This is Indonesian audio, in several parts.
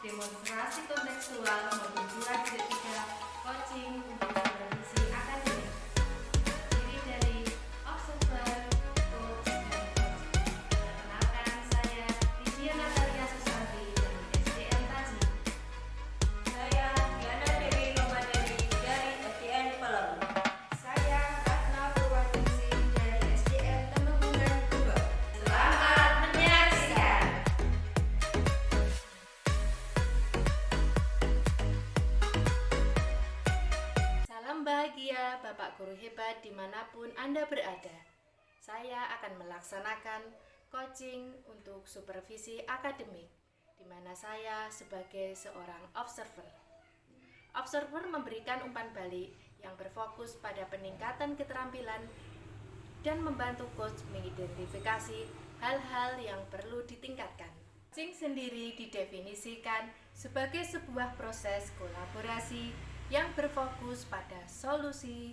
demonstrasi kontekstual modul 2.3 coaching untuk supervisi akademik. Terdiri dari observer, coach, dan coaching. Perkenalkan, saya Lydia Natalia Susanti dari SDN Taji. Saya Diana Dewi Romadani dari SDN Pelem. Saya Ratna Purwaningsih dari SDN Temenggungan 2. Selamat menyaksikan. Salam bahagia Bapak Guru hebat dimanapun Anda berada. Saya akan melaksanakan coaching untuk supervisi akademik, di mana saya sebagai seorang observer. Observer memberikan umpan balik yang berfokus pada peningkatan keterampilan dan membantu coach mengidentifikasi hal-hal yang perlu ditingkatkan. Coaching sendiri didefinisikan sebagai sebuah proses kolaborasi yang berfokus pada solusi,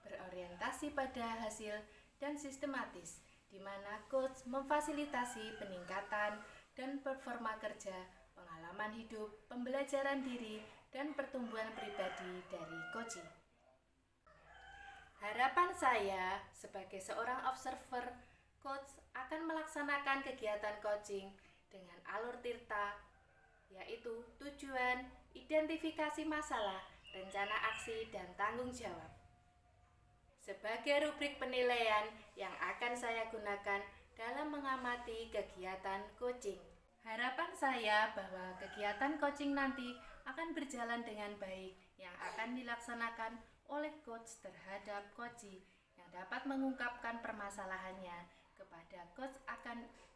berorientasi pada hasil, dan sistematis, di mana coach memfasilitasi peningkatan dan performa kerja, pengalaman hidup, pembelajaran diri, dan pertumbuhan pribadi dari coaching. Harapan saya sebagai seorang observer, coach akan melaksanakan kegiatan coaching dengan alur tirta, yaitu tujuan, identifikasi masalah, rencana aksi, dan tanggung jawab. Sebagai rubrik penilaian yang akan saya gunakan dalam mengamati kegiatan coaching. Harapan saya bahwa kegiatan coaching nanti akan berjalan dengan baik yang akan dilaksanakan oleh coach terhadap coachee yang dapat mengungkapkan permasalahannya kepada coach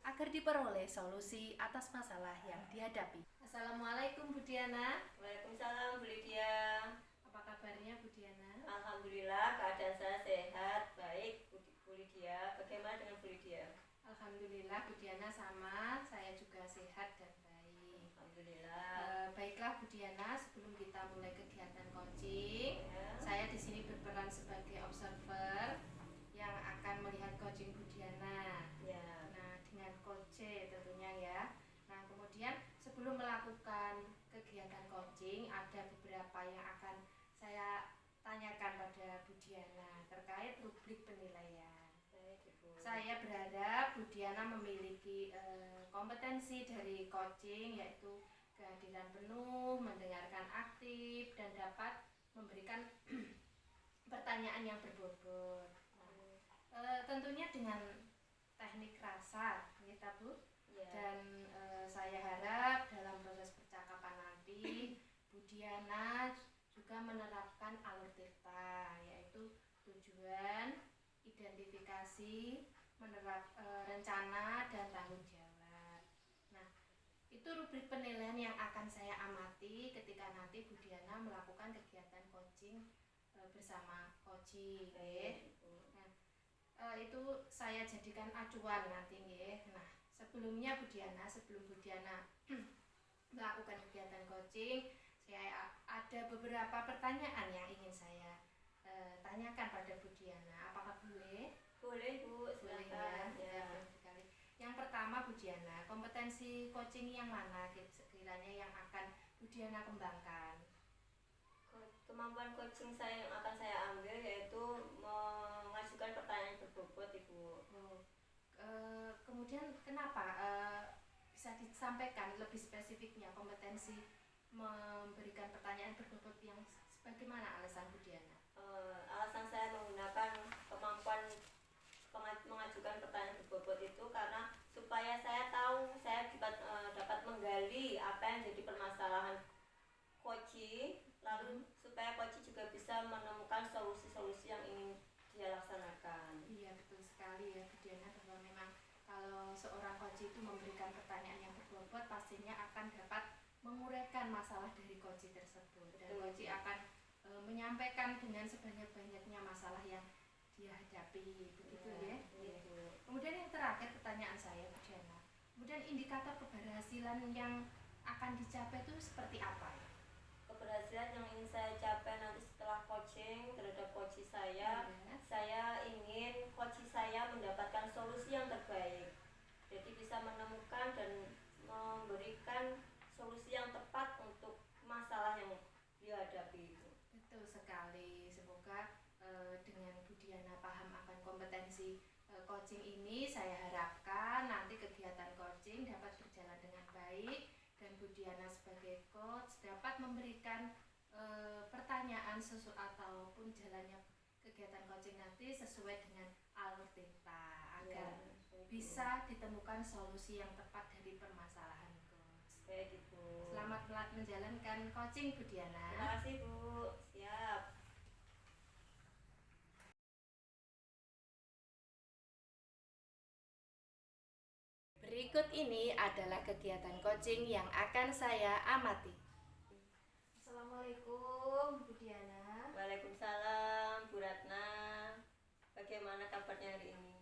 agar diperoleh solusi atas masalah yang dihadapi. Assalamualaikum Bu Diana. Waalaikumsalam Bu Lydia. Apa kabarnya Bu Diana? Alhamdulillah keadaan saya sehat, baik Bu Lydia. Bagaimana dengan Bu Lydia? Alhamdulillah Bu Diana sama, saya juga sehat dan baik. Alhamdulillah. Baiklah Bu Diana, sebelum kita mulai kegiatan coaching, Ya. saya di sini berperan sebagai observer yang akan melihat coaching Bu Diana. Ya. Nah, dengan coach tentunya ya. Nah, kemudian sebelum melakukan kegiatan coaching, ada beberapa yang akan saya tanyakan pada Bu Diana terkait rubrik penilaian. Baik Ibu. Saya berharap Bu Diana memiliki kompetensi dari coaching, yaitu kehadiran penuh, mendengarkan aktif, dan dapat memberikan pertanyaan yang berbobot. Nah, tentunya dengan teknik rasa, kita Bu. Ya. Dan saya harap dalam proses percakapan nanti Bu Diana juga menerapkan alur tirta, yaitu tujuan, identifikasi, rencana, dan tanggung jawab. Nah, itu rubrik penilaian yang akan saya amati ketika nanti Bu Diana melakukan kegiatan coaching bersama coaching. Baik Ibu. Nah, itu saya jadikan acuan nanti nggih. Nah, sebelum Bu Diana melakukan kegiatan coaching, saya ada beberapa pertanyaan yang ingin saya tanyakan pada Bu Diana. Apakah boleh? Boleh Bu, Boleh silakan. ya. Baik sekali. Yang pertama Bu Diana, kompetensi coaching yang mana sekiranya yang akan Bu Diana kembangkan? Kemampuan coaching saya yang akan saya ambil yaitu mengajukan pertanyaan berbobot Ibu. Kemudian kenapa bisa disampaikan lebih spesifiknya kompetensi memberikan pertanyaan berbobot yang sebagaimana alasan Bu Diana? Alasan saya menggunakan kemampuan mengajukan pertanyaan berbobot itu karena supaya saya tahu, saya dapat menggali apa yang jadi permasalahan coaching, lalu supaya coaching juga bisa menemukan solusi-solusi yang ingin dia laksanakan. Iya, betul sekali ya Bu Diana, bahwa memang kalau seorang coach itu memberikan pertanyaan yang berbobot, pastinya akan dapat menguraikan masalah dari coach tersebut. Dan Betul. coach akan menyampaikan dengan sebanyak-banyaknya masalah yang dia hadapi, begitu ya. Begitu. Kemudian yang terakhir pertanyaan saya Bu Diana, kemudian indikator keberhasilan yang akan dicapai itu seperti apa ya? Keberhasilan yang ingin saya capai nanti setelah coaching terhadap coach saya, Ya. saya ingin coach saya mendapatkan solusi yang terbaik. Jadi bisa menemukan dan memberikan solusi yang coaching ini saya harapkan nanti kegiatan coaching dapat berjalan dengan baik dan Bu Diana sebagai coach dapat memberikan pertanyaan ataupun jalannya kegiatan coaching nanti sesuai dengan alur tinta agar bisa ditemukan solusi yang tepat dari permasalahan coach. Baik Ibu. Selamat menjalankan coaching Bu Diana. Terima kasih Bu. Siap. Berikut ini adalah kegiatan coaching yang akan saya amati. Assalamualaikum Bu Diana. Waalaikumsalam Bu Ratna. Bagaimana kabarnya hari ini?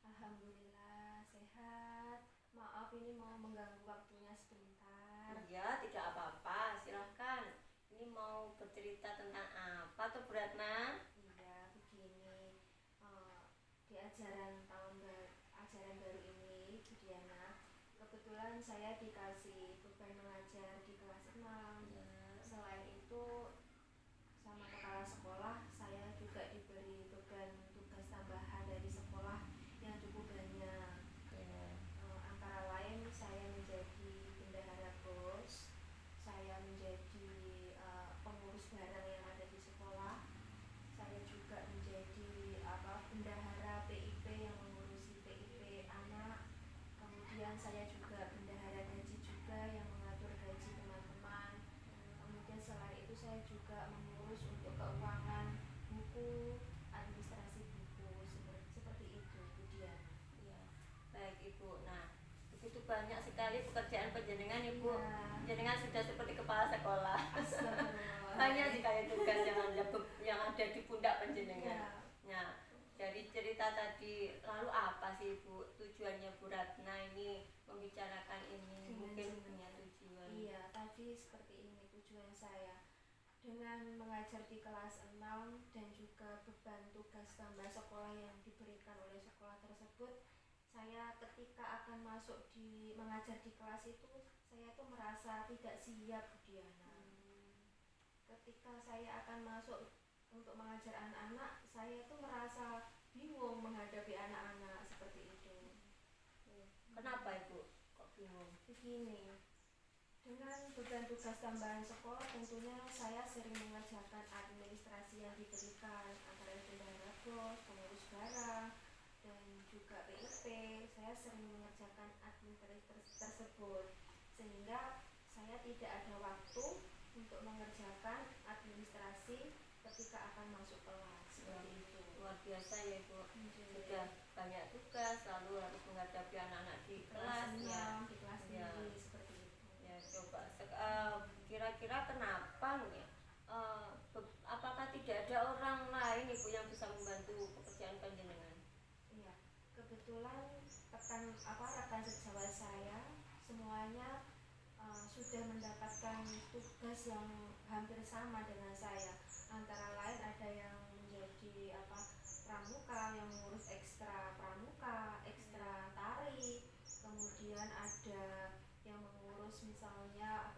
Alhamdulillah sehat. Maaf ini mau mengganggu waktunya sebentar. Iya, tidak apa-apa. Silahkan. Ini mau bercerita tentang apa tuh Bu Ratna? Iya, begini. Di ajaran baru ini Bu Diana, kebetulan saya dikasih beban mengajar di kelas 6. Ya. Selain itu sama kepala sekolah saya juga diberi beban tugas tambahan dari sekolah yang cukup banyak. Ya. Antara lain saya menjadi bendahara BOS, saya menjadi pengurus barang yang ada di sekolah, saya juga menjadi bendahara PIP yang mengurusi PIP anak, kemudian saya juga bendahara gaji juga yang mengatur gaji teman-teman. Kemudian selain itu saya juga mengurus untuk keuangan buku, administrasi buku, seperti itu Bu Diana. Ya. Baik Ibu. Nah, begitu banyak sekali pekerjaan penjenengan Ibu. Ya. Jenengan sudah seperti kepala sekolah. Astagfirullah. Banyak sekali tugas yang ada di pundak penjenengan. Ya. Nah, dari cerita tadi, lalu apa sih Ibu tujuannya Bu Ratna ini membicarakan ini? Mungkin punya tujuan. Iya, tadi seperti ini tujuan saya. Dengan mengajar di kelas 6 dan juga beban tugas tambah sekolah yang diberikan oleh sekolah tersebut, saya ketika akan masuk mengajar di kelas itu, saya tuh merasa tidak siap Bu Diana. Ketika saya akan masuk untuk mengajar anak-anak, saya tuh merasa bingung menghadapi anak-anak seperti itu. Kenapa Ibu kok bingung? Begini, dengan beban tugas tambahan sekolah tentunya saya sering mengerjakan administrasi yang diberikan antara lain bendahara BOS, pengurus barang, dan juga PIP. Saya sering mengerjakan administrasi tersebut sehingga saya tidak ada waktu untuk mengerjakan administrasi ketika akan masuk kelas. Seperti itu. Luar biasa ya Ibu. Sudah banyak tugas, lalu harus menghadapi anak-anak di kelas ya. Di kelas Ya. tinggi seperti itu. Ya, coba kira-kira kenapa nih? Apakah tidak ada orang lain Ibu yang bisa membantu pekerjaan panjenengan? Iya, kebetulan rekan sejawat saya semuanya sudah mendapatkan tugas yang hampir sama dengan saya. Antara lain ada yang menjadi pramuka, yang mengurus ekstra pramuka, ekstra tari, kemudian ada yang mengurus misalnya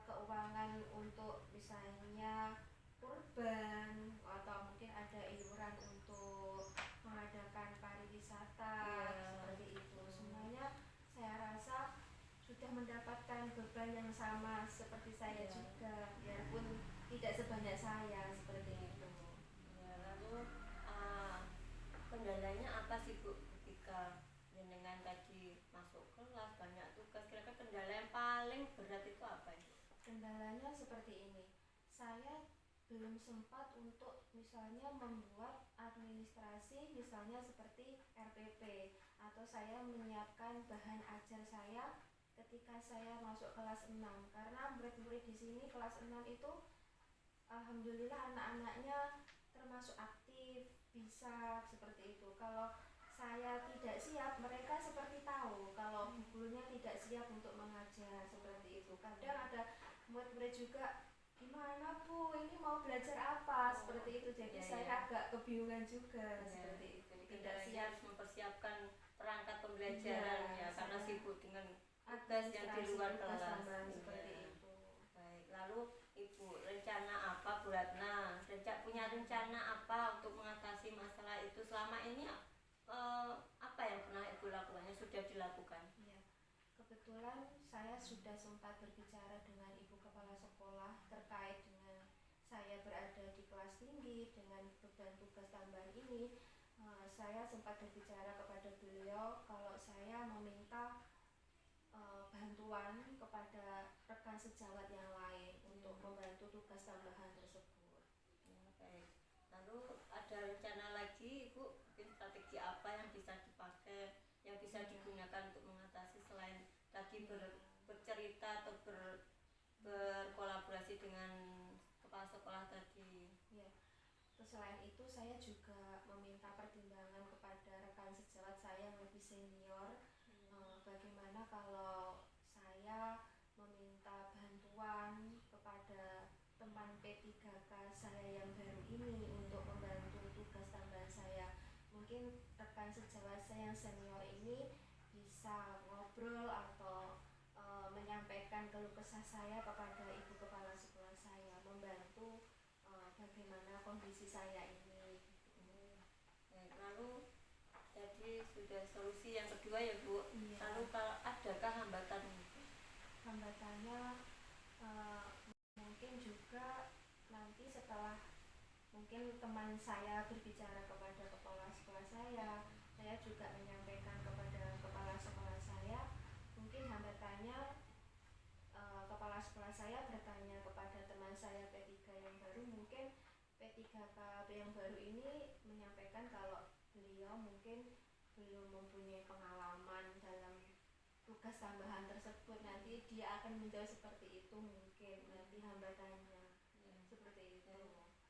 keuangan untuk misalnya kurban, atau mungkin ada iuran untuk mengadakan pariwisata. Seperti itu. Semuanya saya rasa sudah mendapatkan beban yang sama seperti saya juga, biarpun tidak sebanyak saya. Seperti itu. Ya, lalu kendalanya apa sih Bu ketika jenengan tadi masuk kelas banyak tugas? Kira-kira kendala yang paling berat itu apa Ibu? Kendalanya seperti ini, saya belum sempat untuk misalnya membuat administrasi misalnya seperti RPP, atau saya menyiapkan bahan ajar saya ketika saya masuk kelas 6, karena murid-murid di sini kelas 6 itu alhamdulillah anak-anaknya termasuk aktif, bisa seperti itu. Kalau saya tidak siap, mereka seperti tahu kalau gurunya tidak siap untuk mengajar. Seperti itu. Kadang ada murid-murid juga, gimana Bu, ini mau belajar apa? Seperti itu. Jadi saya agak kebingungan juga. Seperti itu. Tidak siap harus mempersiapkan perangkat pembelajaran karena sibuk dengan tugas yang di luar kelas. Seperti itu. Baik, lalu Ibu rencana apa Bu Ratna? Punya rencana apa untuk mengatasi masalah itu? Selama ini apa yang pernah Ibu lakukan, yang sudah dilakukan? Ya, kebetulan saya sudah sempat berbicara dengan Ibu Kepala Sekolah terkait dengan saya berada di kelas tinggi dengan beban tugas tambahan ini. Saya sempat berbicara kepada beliau kalau saya meminta bantuan kepada rekan sejawat yang lain untuk membantu tugas tambahan tersebut. Ya, baik. Lalu ada rencana lagi Ibu, mungkin strategi apa yang bisa dipakai, yang bisa digunakan untuk mengatasi selain tadi bercerita atau berkolaborasi dengan kepala sekolah tadi? Ya, selain itu saya juga meminta pertimbangan kepada rekan sejawat saya yang lebih senior. Bagaimana kalau saya meminta bantuan kepada teman P3K saya yang baru ini untuk membantu tugas tambahan saya. Mungkin rekan sejawat saya yang senior ini bisa ngobrol atau menyampaikan keluh kesah saya kepada Ibu Kepala Sekolah saya, membantu bagaimana kondisi saya ini. Lalu jadi sudah solusi yang kedua ya Bu. Iya. Lalu kalau adakah hambatan? Hambatannya mungkin juga nanti setelah mungkin teman saya berbicara kepada kepala sekolah saya juga menyampaikan kepada kepala sekolah saya. Mungkin hambatannya kepala sekolah saya bertanya kepada teman saya P3 yang baru, mungkin P3K yang baru ini menyampaikan kalau beliau mungkin belum mempunyai pengalaman dalam tugas tambahan tersebut. Nanti dia akan menjawab seperti itu, mungkin nanti hambatannya seperti itu.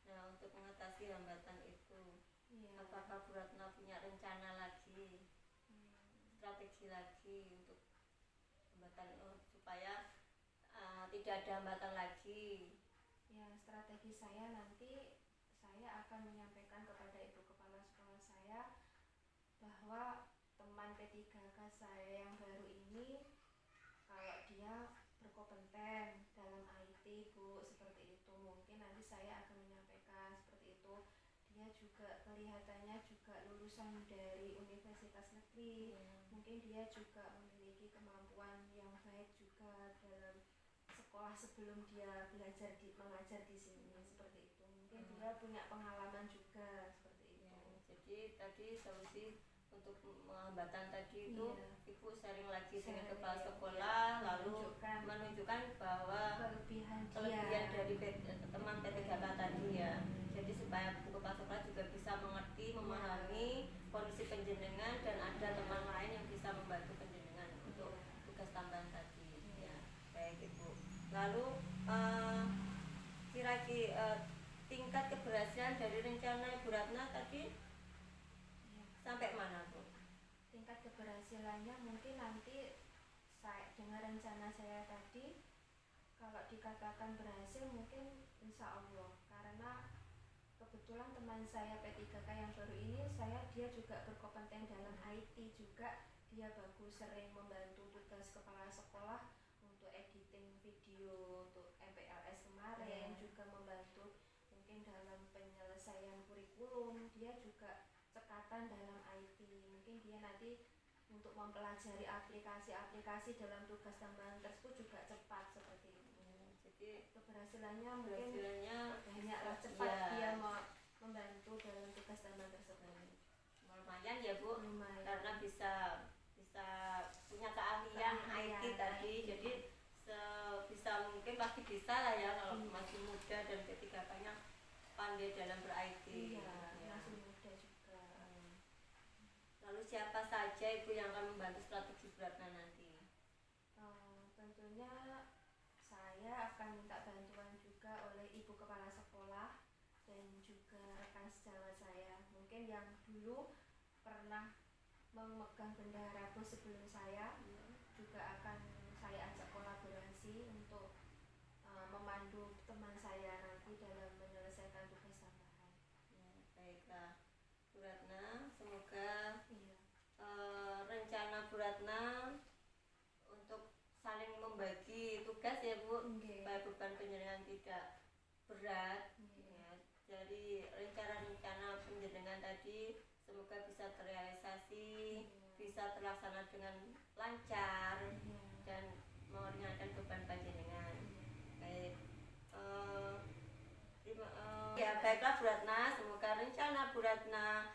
Nah, untuk mengatasi hambatan itu, apakah Bu Ratna punya rencana lagi, strategi lagi untuk hambatan supaya tidak ada hambatan lagi? Ya, strategi saya nanti saya akan menyampaikan kepada Ibu Kepala Sekolah saya bahwa teman P3K saya yang baru ini kalau dia berkompeten dalam IT Bu, seperti itu. Mungkin nanti saya akan menyampaikan seperti itu. Dia juga kelihatannya juga lulusan dari universitas negeri. Mungkin dia juga memiliki kemampuan yang baik juga dalam sekolah sebelum dia mengajar di sini, seperti itu. Mungkin dia punya pengalaman juga seperti itu. Jadi tadi solusi untuk hambatan tadi itu Ibu sharing lagi dengan kepala sekolah, lalu menunjukkan bahwa kelebihan dari teman P3K tadi ya. Jadi supaya Bu Kepala Sekolah juga bisa mengerti, memahami kondisi penjenengan dan ada teman lain yang bisa membantu penjenengan untuk tugas tambahan tadi. Ya, baik Ibu. Lalu kira-kira tingkat keberhasilan dari rencana Ibu Ratna tadi sampai mana Bu? Tingkat keberhasilannya mungkin nanti dengan rencana saya tadi, kalau dikatakan berhasil mungkin insya Allah, karena kebetulan teman saya P3K yang baru ini dia juga berkompeten dalam IT juga. Dia bagus, sering membantu tugas kepala sekolah untuk editing video untuk MPLS kemarin, juga membantu mungkin dalam penyelesaian kurikulum. Dia juga cekatan dalam IT. Mungkin dia nanti untuk mempelajari aplikasi-aplikasi dalam tugas tambahan tersebut juga cepat seperti itu. Jadi keberhasilannya mungkin banyaklah cepat dia membantu dalam tugas tambahan tersebut. Lumayan ya Bu, karena bisa punya keahlian IT tadi. Jadi sebisa mungkin pasti bisa lah ya kalau masih muda dan P3K-nya pandai dalam ber-IT. Masih muda juga. Lalu siapa saja Ibu yang akan membantu strategi Bu Ratna nanti? Tentunya saya akan minta bantuan juga oleh Ibu Kepala Sekolah dan juga rekan sejawat saya. Mungkin yang dulu pernah memegang bendahara bus sebelum saya juga akan saya ajak kolaborasi untuk memandu teman saya nanti dalam menyelesaikan tugas tambahan. Baiklah Bu Ratna, semoga rencana Bu Ratna untuk saling membagi tugas ya Bu, supaya beban penjenengan tidak berat. Jadi rencana-rencana penjenengan tadi semoga bisa terrealisasi, bisa terlaksana dengan lancar dan meringankan beban panjenengan. Baik, ya baiklah Bu Ratna, semoga rencana Bu Ratna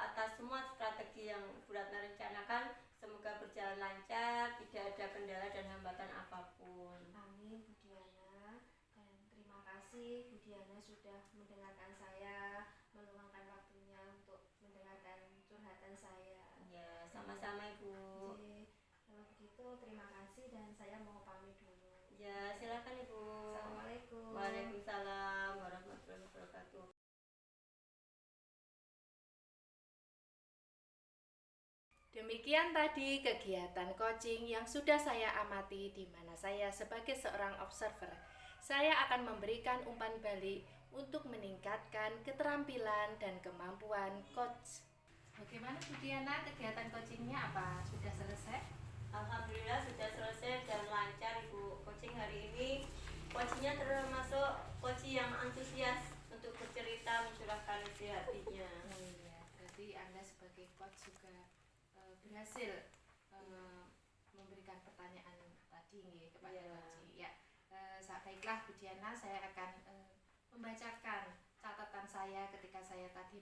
atas semua strategi yang Bu Ratna rencanakan semoga berjalan lancar, tidak ada kendala dan hambatan apapun. Amin Bu Diana, dan terima kasih Bu Diana sudah mendengarkan saya, meluangkan waktunya untuk mendengarkan curhatan saya. Ya, sama-sama Ibu. Jadi, kalau begitu terima kasih dan saya mau pamit dulu. Ya, silakan Ibu. Assalamualaikum. Waalaikumsalam warahmatullahi wabarakatuh. Demikian tadi kegiatan coaching yang sudah saya amati di mana saya sebagai seorang observer. Saya akan memberikan umpan balik untuk meningkatkan keterampilan dan kemampuan coach. Bagaimana Bu Diana, kegiatan coachingnya apa? Sudah selesai? Alhamdulillah sudah selesai dan lancar Ibu. Coaching hari ini coachingnya termasuk coaching yang antusias untuk bercerita, mencurahkan isi hatinya. Oh iya, berarti Anda sebagai coach juga berhasil memberikan pertanyaan tadi kepada coach. Ya, baiklah Bu Diana, saya akan membacakan catatan saya ketika saya tadi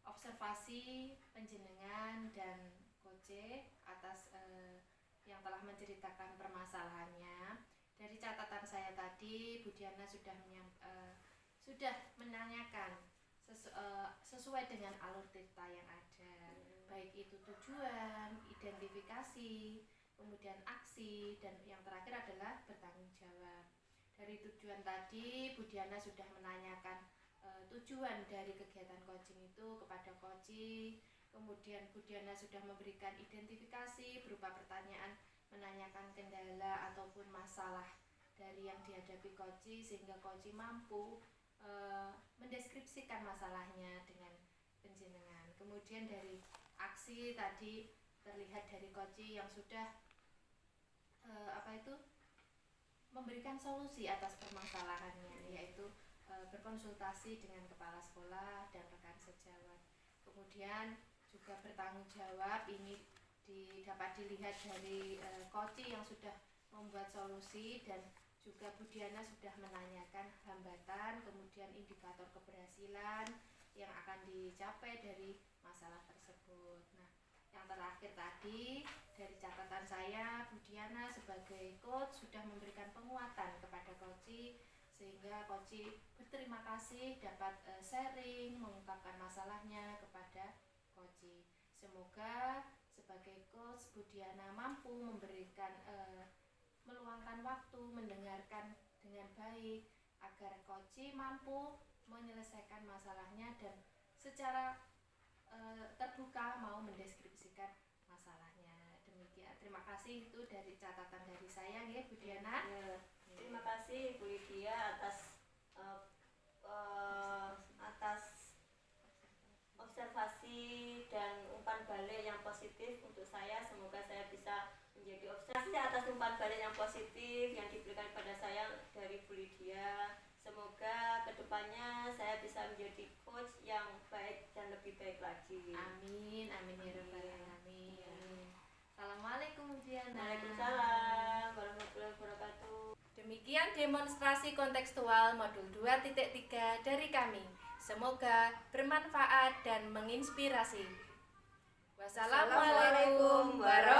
observasi penjenengan dan Koce atas yang telah menceritakan permasalahannya. Dari catatan saya tadi, Bu Diana sudah menanyakan sesuai dengan alur cerita yang ada, baik itu tujuan, identifikasi, kemudian aksi, dan yang terakhir adalah bertanggung jawab. Dari tujuan tadi, Bu Diana sudah menanyakan tujuan dari kegiatan coaching itu kepada coach. Kemudian Bu Diana sudah memberikan identifikasi berupa pertanyaan, menanyakan kendala ataupun masalah dari yang dihadapi coach, sehingga coach mampu mendeskripsikan masalahnya dengan penjenengan. Kemudian dari aksi tadi terlihat dari coach yang sudah memberikan solusi atas permasalahannya, yaitu berkonsultasi dengan kepala sekolah dan rekan sejawat. Kemudian juga bertanggung jawab, ini dapat dilihat dari coach yang sudah membuat solusi, dan juga Bu Diana sudah menanyakan hambatan, kemudian indikator keberhasilan yang akan dicapai dari masalah tersebut. Nah, yang terakhir tadi dari catatan saya, Bu Diana sebagai coach sudah memberikan penguatan kepada coach, sehingga coach berterima kasih dapat sharing, mengungkapkan masalahnya kepada coach. Semoga sebagai coach Bu Diana mampu memberikan meluangkan waktu, mendengarkan dengan baik agar coach mampu menyelesaikan masalahnya dan secara terbuka mau mendeskripsikan masalahnya. Demikian, terima kasih itu dari catatan dari saya ya Bu Diana. Ya, terima kasih Bu Lydia atas observasi dan umpan balik yang positif untuk saya. Semoga saya bisa menjadi observasi atas umpan balik yang positif yang diberikan pada saya dari Bu Lydia. Semoga kedepannya saya bisa menjadi coach yang baik dan lebih baik lagi. Amin, amin ya rabbal alamin. Assalamualaikum Bu Diana. Waalaikumsalam warahmatullahi wabarakatuh. Demikian demonstrasi kontekstual modul 2.3 dari kami. Semoga bermanfaat dan menginspirasi. Wassalamualaikum warahmatullahi